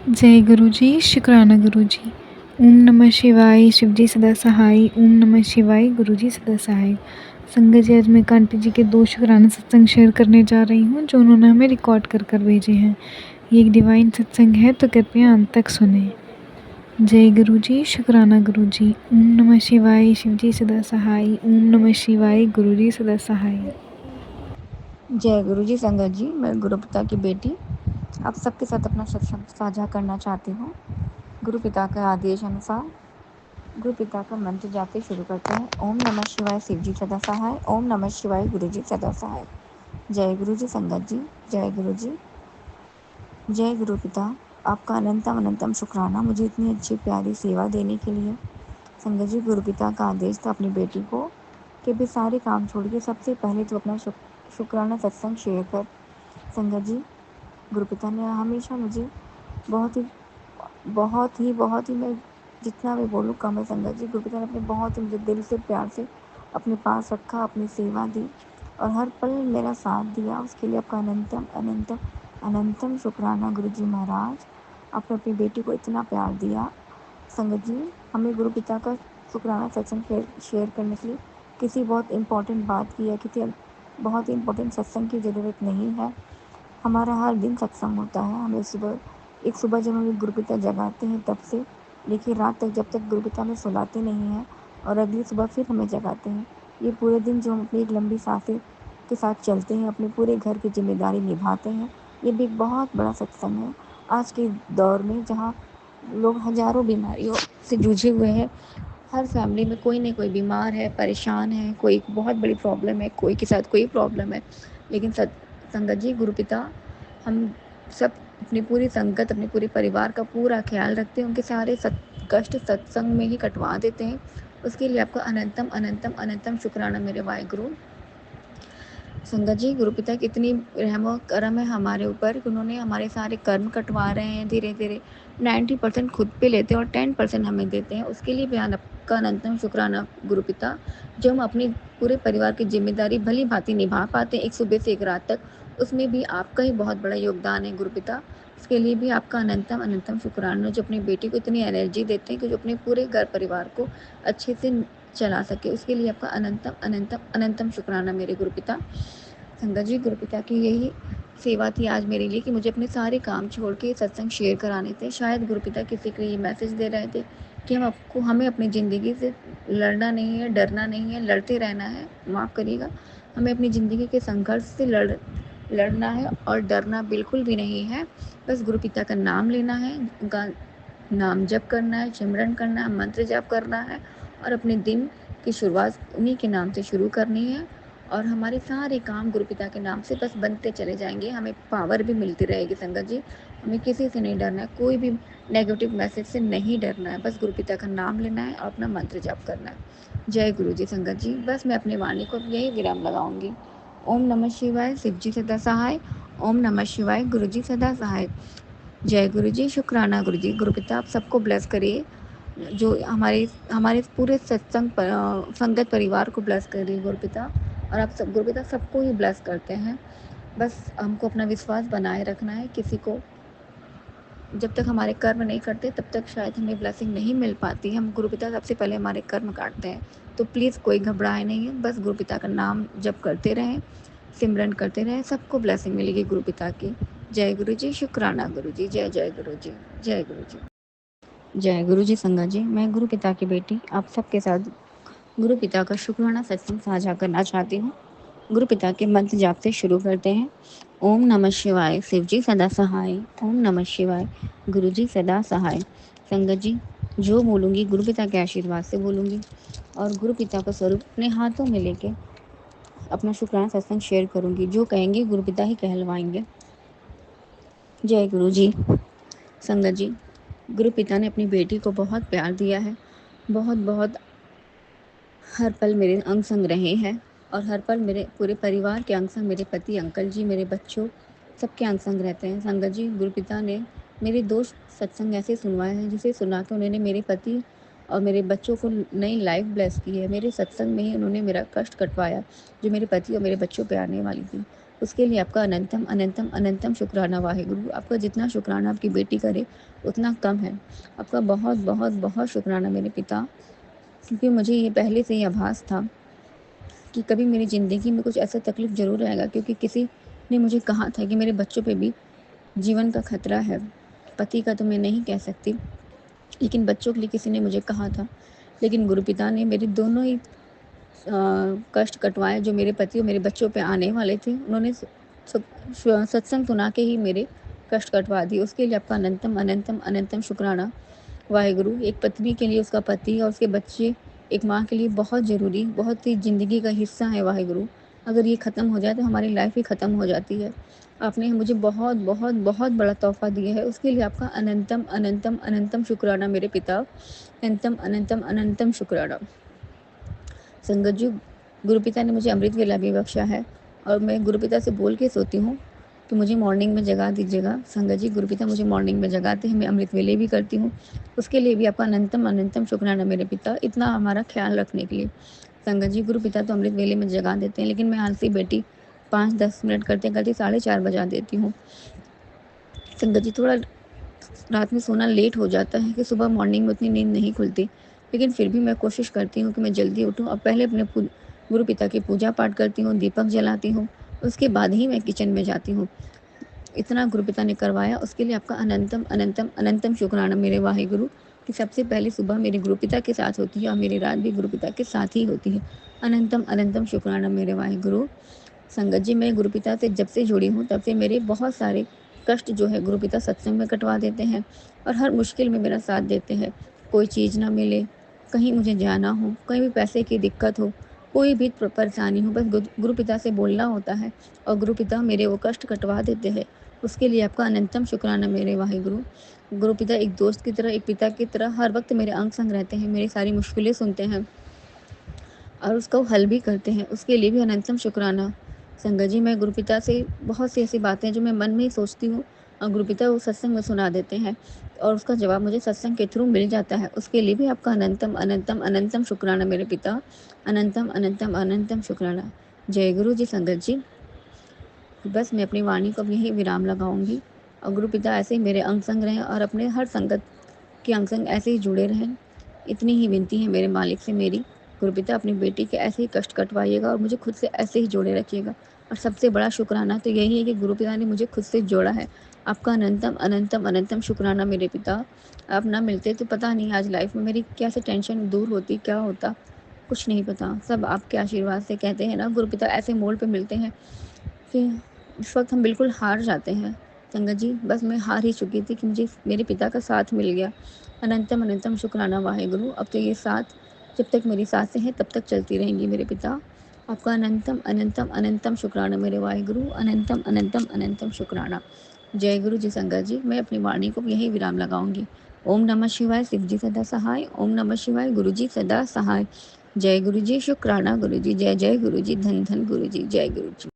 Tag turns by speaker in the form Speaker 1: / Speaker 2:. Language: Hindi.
Speaker 1: जय गुरु जी, शुक्राना गुरु जी। ओम नमः शिवाय, शिव जी सदा सहाय। ओम नमः शिवाय, गुरु जी सदा सहाय। संगत जी, आज मैं कांटी जी के 2 शुक्राना सत्संग शेयर करने जा रही हूँ, जो उन्होंने हमें रिकॉर्ड कर कर भेजे हैं। ये एक डिवाइन सत्संग है, तो कृपया अंत तक सुने। जय गुरु जी, शुक्राना गुरु जी। ओम नमः शिवाय, शिव जी सदा सहाय। ओम नमः शिवाय, गुरु जी सदा सहाय।
Speaker 2: जय गुरु जी। संगत जी, मैं गुरु पिता की बेटी आप सबके साथ अपना सत्संग साझा करना चाहती हूँ। गुरु पिता के आदेश अनुसार गुरु पिता का मंत्र जाते शुरू करते हैं। ओम नमः शिवाय, शिव जी सदा सहाय। ओम नमः शिवाय, गुरु जी सदा सहाय। जय गुरु जी। संगत जी, जय गुरु जी। जय गुरु पिता, आपका अनंतम अनंतम शुक्राना मुझे इतनी अच्छी प्यारी सेवा देने के लिए। संगत जी, गुरु पिता का आदेश था अपनी बेटी को कि भी सारे काम छोड़ के सबसे पहले तो अपना शुक्राना सत्संग शेयर कर। संगत जी, गुरु पिता ने हमेशा मुझे बहुत ही मैं जितना भी बोलूँ कम है। संगत जी, गुरु पिता ने अपने बहुत ही मुझे दिल से प्यार से अपने पास रखा, अपनी सेवा दी और हर पल मेरा साथ दिया। उसके लिए आपका अनंतम अनंतम अनंतम शुक्राना गुरु जी महाराज। आपने अपनी बेटी को इतना प्यार दिया। संगत जी, हमें गुरु पिता का शुक्राना सत्संग शेयर करने के लिए किसी बहुत इम्पोर्टेंट बात की या किसी बहुत ही इम्पोर्टेंट सत्संग की ज़रूरत नहीं है। हमारा हर दिन सत्संग होता है। हमें सुबह जब हमें गुरुपिता जगाते हैं तब से लेकर रात तक, जब तक गुरुपिता हमें सुलाते नहीं हैं और अगली सुबह फिर हमें जगाते हैं, ये पूरे दिन जो हम अपनी एक लंबी सांसें के साथ चलते हैं, अपने पूरे घर की जिम्मेदारी निभाते हैं, ये भी एक बहुत बड़ा सत्संग है। आज के दौर में जहाँ लोग हजारों बीमारियों से जूझे हुए हैं, हर फैमिली में कोई ना कोई बीमार है, परेशान है, कोई बहुत बड़ी प्रॉब्लम है, कोई के साथ कोई प्रॉब्लम है, लेकिन संगत जी, गुरु पिता हम सब अपनी पूरी संगत, अपने पूरे परिवार का पूरा ख्याल रखते हैं, उनके सारे कष्ट सत्संग में ही कटवा देते हैं। उसके लिए आपका अनंतम अनंतम अनंतम शुक्राना मेरे वाहिगुरु। संगत जी, गुरु पिता की इतनी रहम करम है हमारे ऊपर कि उन्होंने हमारे सारे कर्म कटवा रहे हैं धीरे धीरे। 90% खुद पे लेते हैं और 10% हमें देते हैं। उसके लिए भी आपका अनंतम शुक्राना गुरु पिता, जो हम अपनी पूरे परिवार की जिम्मेदारी भली भांति निभा पाते हैं एक सुबह से एक रात तक, उसमें भी आपका ही बहुत बड़ा योगदान है गुरु पिता। उसके लिए भी आपका अनंतम अनंतम शुक्राना, जो अपनी बेटी को इतनी एनर्जी देते हैं कि जो अपने पूरे घर परिवार को अच्छे से चला सके। उसके लिए आपका अनंतम अनंतम अनंतम शुक्राना मेरे गुरु पिता। संगत जी, गुरु पिता की यही सेवा थी आज मेरे लिए कि मुझे अपने सारे काम छोड़ के सत्संग शेयर कराने थे। शायद गुरु पिता किसी को ये मैसेज दे रहे थे कि हमें अपनी ज़िंदगी से लड़ना नहीं है, डरना नहीं है, लड़ते रहना है। माफ़ करिएगा, हमें अपनी ज़िंदगी के संघर्ष से लड़ना है और डरना बिल्कुल भी नहीं है। बस गुरु पिता का नाम लेना है, उनका नाम जप करना है, सिमरन करना है, मंत्र जप करना है और अपने दिन की शुरुआत उन्हीं के नाम से शुरू करनी है और हमारे सारे काम गुरु पिता के नाम से बस बनते चले जाएंगे। हमें पावर भी मिलती रहेगी। संगत जी, हमें किसी से नहीं डरना है, कोई भी नेगेटिव मैसेज से नहीं डरना है। बस गुरु पिता का नाम लेना है और अपना मंत्र जप करना है। जय गुरु जी। संगत जी, बस मैं अपनी वाणी को यही विराम लगाऊंगी। ओम नमः शिवाय, शिव जी सदा सहाय। ओम नमः शिवाय, गुरु जी सदा सहाय। जय गुरु जी। शुक्राना गुरु जी। गुरु पिता आप सबको ब्लेस करिए, जो हमारे हमारे पूरे संगत परिवार को ब्लेस करिए गुरु पिता। और आप सब गुरु पिता सबको ही ब्लेस करते हैं। बस हमको अपना विश्वास बनाए रखना है। किसी को जब तक हमारे कर्म नहीं करते तब तक शायद हमें ब्लेसिंग नहीं मिल पाती। हम गुरु पिता सबसे पहले हमारे कर्म काटते हैं, तो प्लीज़ कोई घबराए नहीं है। बस गुरु पिता का नाम जप करते रहें, सिमरन करते रहें, सबको ब्लेसिंग मिलेगी गुरु पिता की। जय गुरु जी। शुक्राना गुरु जी। जय जय गुरु जी। जय गुरु जी। जय गुरु जी। संगत जी, मैं गुरु पिता की बेटी आप सबके साथ गुरु पिता का शुक्राना सत्संग साझा करना चाहती हूँ। गुरु पिता के मंत्र जाप से शुरू करते हैं। ओम नमः शिवाय, शिव जी सदा सहाय। ओम नमः शिवाय, गुरु जी सदा सहाय। संगत जी, जो बोलूँगी गुरु पिता के आशीर्वाद से बोलूँगी और गुरु पिता का स्वरूप अपने हाथों में लेके अपना शुक्राना सत्संग शेयर करूँगी। जो कहेंगे गुरु पिता ही कहलवाएंगे। जय गुरु जी। संगत जी, गुरु पिता ने अपनी बेटी को बहुत प्यार दिया है। बहुत बहुत हर पल मेरे अंग संग रहे हैं और हर पल मेरे पूरे परिवार के अंग संग, मेरे पति, अंकल जी, मेरे बच्चों, सबके अंग संग रहते हैं। संगत जी, गुरु पिता ने मेरे 2 सत्संग ऐसे सुनवाए हैं जिसे सुना के उन्होंने मेरे पति और मेरे बच्चों को नई लाइफ ब्लेस की है। मेरे सत्संग में ही उन्होंने मेरा कष्ट कटवाया, जो मेरे पति और मेरे बच्चों पे आने वाली थी। उसके लिए आपका अनंतम अनंतम अनंतम शुक्राना वाहेगुरु। आपका जितना शुक्राना आपकी बेटी करे उतना कम है। आपका बहुत बहुत बहुत शुक्राना मेरे पिता, क्योंकि मुझे ये पहले से ही आभास था कि कभी मेरी ज़िंदगी में कुछ ऐसा तकलीफ़ ज़रूर आएगा, क्योंकि किसी ने मुझे कहा था कि मेरे बच्चों पे भी जीवन का खतरा है। पति का तो मैं नहीं कह सकती, लेकिन बच्चों के लिए किसी ने मुझे कहा था। लेकिन गुरुपिता ने मेरे दोनों ही कष्ट कटवाए जो मेरे पति और मेरे बच्चों पे आने वाले थे। उन्होंने सत्संग सुना के ही मेरे कष्ट कटवा दिए। उसके लिए आपका अनंतम अनंतम अनंतम शुक्राना वाहेगुरु। एक पत्नी के लिए उसका पति और उसके बच्चे एक माँ के लिए बहुत ज़रूरी, बहुत ही ज़िंदगी का हिस्सा है वाहेगुरु। अगर ये ख़त्म हो जाए तो हमारी लाइफ ही ख़त्म हो जाती है। आपने मुझे बहुत बहुत बहुत बड़ा तोहफ़ा दिया है, उसके लिए आपका अनंतम अनंतम अनंतम शुक्राना मेरे पिता। अनंतम अनंतम अनंतम शुक्राना। संगत जी, गुरुपिता ने मुझे अमृत वेला भी बख्शा है और मैं गुरुपिता से बोल के सोती हूँ कि मुझे मॉर्निंग में जगा दीजिएगा। संगत जी, गुरुपिता मुझे मॉर्निंग में जगाते हैं, मैं अमृत वेले भी करती हूँ। उसके लिए भी आपका अनंतम अनंतम शुक्राना मेरे पिता, इतना हमारा ख्याल रखने के लिए। संगत जी, गुरुपिता तो अमृत वेले में जगा देते हैं, लेकिन मैं आलसी बेटी 5-10 मिनट करते-करते 4:30 बजा देती हूँ। संगत जी, थोड़ा रात में सोना लेट हो जाता है कि सुबह मॉर्निंग में उतनी नींद नहीं खुलती, लेकिन फिर भी मैं कोशिश करती हूँ कि मैं जल्दी उठूँ और पहले अपने गुरु पिता की पूजा पाठ करती हूँ, दीपक जलाती हूँ, उसके बाद ही मैं किचन में जाती हूँ। इतना गुरु पिता ने करवाया, उसके लिए आपका अनंतम अनंतम अनंतम शुक्राना मेरे वाहेगुरु, कि सबसे पहली सुबह मेरे गुरु पिता के साथ होती है और मेरी रात भी गुरु पिता के साथ ही होती है। अनंतम अनंतम शुक्राना मेरे वाहेगुरु। संगत जी, मैं गुरुपिता से जब से जुड़ी हूँ तब से मेरे बहुत सारे कष्ट जो है गुरुपिता सत्संग में कटवा देते हैं और हर मुश्किल में मेरा साथ देते हैं। कोई चीज़ ना मिले, कहीं मुझे जाना हो, कहीं भी पैसे की दिक्कत हो, कोई भी परेशानी हो, बस गुरुपिता से बोलना होता है और गुरुपिता मेरे वो कष्ट कटवा देते हैं। उसके लिए आपका अनंतम शुक्राना मेरे वाहेगुरु। गुरुपिता एक दोस्त की तरह, एक पिता की तरह हर वक्त मेरे अंग संग रहते हैं, मेरी सारी मुश्किलें सुनते हैं और उसका वो हल भी करते हैं, उसके लिए भी अनंतम शुक्राना। संगत जी, मैं गुरुपिता से बहुत सी ऐसी बातें हैं जो मैं मन में ही सोचती हूँ और गुरुपिता वो सत्संग में सुना देते हैं और उसका जवाब मुझे सत्संग के थ्रू मिल जाता है। उसके लिए भी आपका अनंतम अनंतम अनंतम शुक्राना मेरे पिता। अनंतम अनंतम अनंतम शुक्राना। जय गुरु जी। संगत जी, बस मैं अपनी वाणी को अब यहीं विराम लगाऊंगी और गुरुपिता ऐसे ही मेरे अंग संग रहें और अपने हर संगत के अंग संग ऐसे ही जुड़े रहें। इतनी ही विनती है मेरे मालिक से मेरी। गुरुपिता, अपनी बेटी के ऐसे ही कष्ट कटवाइएगा और मुझे खुद से ऐसे ही जोड़े रखिएगा। और सबसे बड़ा शुक्राना तो यही है कि गुरुपिता ने मुझे खुद से जोड़ा है। आपका अनंतम अनंतम अनंतम शुक्राना मेरे पिता। आप ना मिलते तो पता नहीं आज लाइफ में मेरी कैसे टेंशन दूर होती, क्या होता, कुछ नहीं पता। सब आपके आशीर्वाद से। कहते हैं ना, गुरुपिता ऐसे मोड़ पे मिलते हैं कि उस वक्त हम बिल्कुल हार जाते हैं। संगत जी, बस मैं हार ही चुकी थी कि मुझे मेरे पिता का साथ मिल गया। अनंतम अनंतम शुक्राना वाहेगुरु। अब तो ये साथ जब तक मेरी सांसें हैं तब तक चलती रहेंगी मेरे पिता। आपका अनंतम अनंतम अनंतम शुक्राना मेरे वाहेगुरु। अनंतम अनंतम अनंतम शुक्राना। जय गुरु जी। संगत जी, मैं अपनी वाणी को यहीं विराम लगाऊंगी। ओम नमः शिवाय। शिव जी सदा सहाय। ओम नमः शिवाय। गुरु जी सदा सहाय। जय गुरु जी। शुक्राना गुरु जी। जय जय गुरु जी। धन धन गुरु जी। जय गुरु जी।